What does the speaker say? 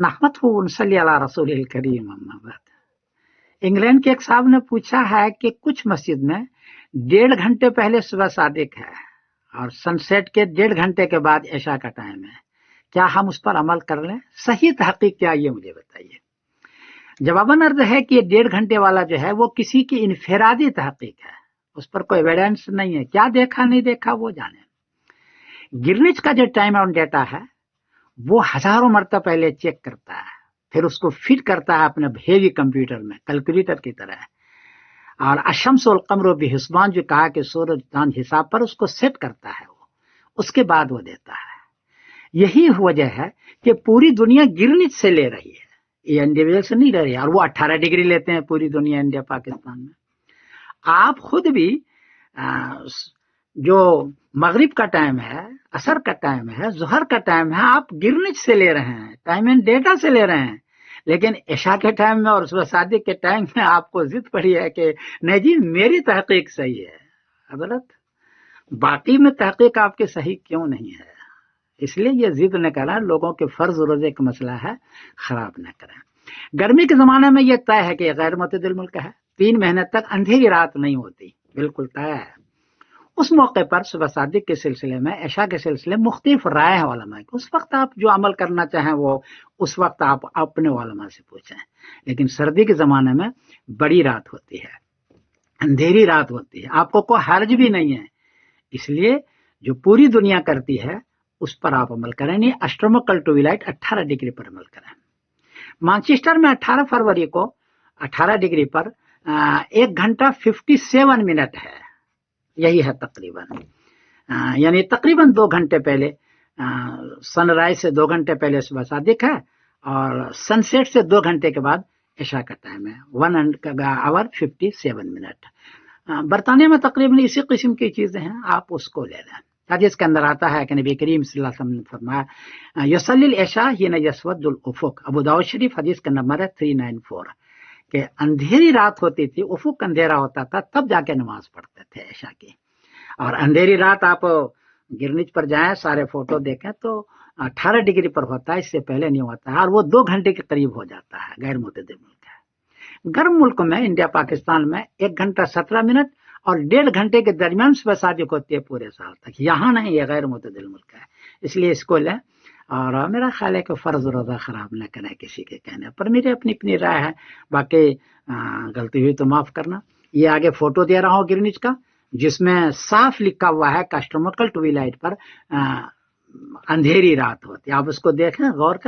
नहमदहु व नसल्ली अला रसूलिल करीम अम्मा बाद। इंग्लैंड के एक साहब ने पूछा है कि कुछ मस्जिद में 1.5 घंटे पहले सुबह सादिक है और सनसेट के 1.5 घंटे के बाद ऐशा का टाइम है, क्या हम उस पर अमल कर लें? सही तहकीक क्या, ये मुझे बताइए। जवाबन अर्ज है कि ये 1.5 घंटे वाला जो है वो किसी की इनफरादी तहकीक है, उस पर कोई एविडेंस नहीं है, क्या देखा नहीं देखा वो जाने। गिरनिच का जो टाइम ऑन डेटा है वो हजारों मरतबा पहले चेक करता है, फिर उसको फिट करता है अपने हेवी कंप्यूटर में, कैलकुलेटर की तरह। और अशम्स वल कमर बिहिस्बान जो कहा कि सूरज चांद हिसाब पर उसको सेट करता है वो, उसके बाद वो देता है। यही वजह है कि पूरी दुनिया गिरनिच से ले रही है, ये इंडिविजुअल से नहीं ले रही है। और वो 18 डिग्री लेते हैं पूरी दुनिया, इंडिया पाकिस्तान में। आप खुद भी जो मगरिब का टाइम है, असर का टाइम है, जुहर का टाइम है, आप गिरनिच से ले रहे हैं, टाइम एंड डेटा से ले रहे हैं। लेकिन इशा के टाइम में और सुबह सादिक के टाइम में आपको जिद पड़ी है कि नहीं जी मेरी तहकीक सही है। गलत, बाकी में तहकीक आपकी सही क्यों नहीं है? इसलिए ये जिद न करें, लोगों के फर्ज रोजे का मसला है, खराब न करें। गर्मी के जमाने में यह तय है कि गैर मुतदिल मुल्क है, 3 महीने तक अंधेरी रात नहीं होती, बिल्कुल तय है। उस मौके पर सुबह सादिक के सिलसिले में, ऐशा के सिलसिले में मुख्तलिफ राय है उलमा की। उस वक्त आप जो अमल करना चाहें वो उस वक्त आप अपने उलमा से पूछें। लेकिन सर्दी के जमाने में बड़ी रात होती है, अंधेरी रात होती है, आपको कोई हर्ज भी नहीं है। इसलिए जो पूरी दुनिया करती है उस पर आप अमल करें, नहीं एस्ट्रोनॉमिकल ट्विलाइट 18 डिग्री पर अमल करें। मैनचेस्टर में 18 फरवरी को 18 डिग्री पर 1 घंटा 57 मिनट है, यही है तकरीबन, यानी तकरीबन 2 घंटे पहले, सनराइज से 2 घंटे पहले सुबह सादिक है और सनसेट से 2 घंटे के बाद इशा का टाइम है, 1 आवर 57 मिनट। बरतानिया में तकरीबन इसी किस्म की चीजें हैं, आप उसको ले लें। हदीस के अंदर आता है कि नबी करीम सल्लल्लाहु अलैहि वसल्लम ने फरमाया यसल्लिल इशा हिना यसवदुल उफुक, अबू दाऊद शरीफ हदीस का नंबर है 394, कि अंधेरी रात होती थी, उफुक अंधेरा होता था, तब जाके नमाज पढ़ते थे इशा की। और अंधेरी रात आप गिरनिच पर जाएं, सारे फोटो देखें तो 18 डिग्री पर होता है, इससे पहले नहीं होता है, और वो 2 घंटे के करीब हो जाता है। गैर मुतदिल मुल्क है। गर्म मुल्क में, इंडिया पाकिस्तान में 1 घंटा 17 मिनट और 1.5 घंटे के दरमियान सुबह सादिक होती है पूरे साल तक। यहाँ नहीं, ये गैर मुतदिल मुल्क है, इसलिए इसको लें। और मेरा ख्याल है कि फर्ज रोजा खराब न करें किसी के कहने पर, मेरी अपनी अपनी राय है, बाकी गलती हुई तो माफ करना। ये आगे फोटो दे रहा हूँ गिरनिच का, जिसमें साफ लिखा हुआ है एस्ट्रोनॉमिकल ट्विलाइट पर अंधेरी रात होती है, आप उसको देखें, गौर करें।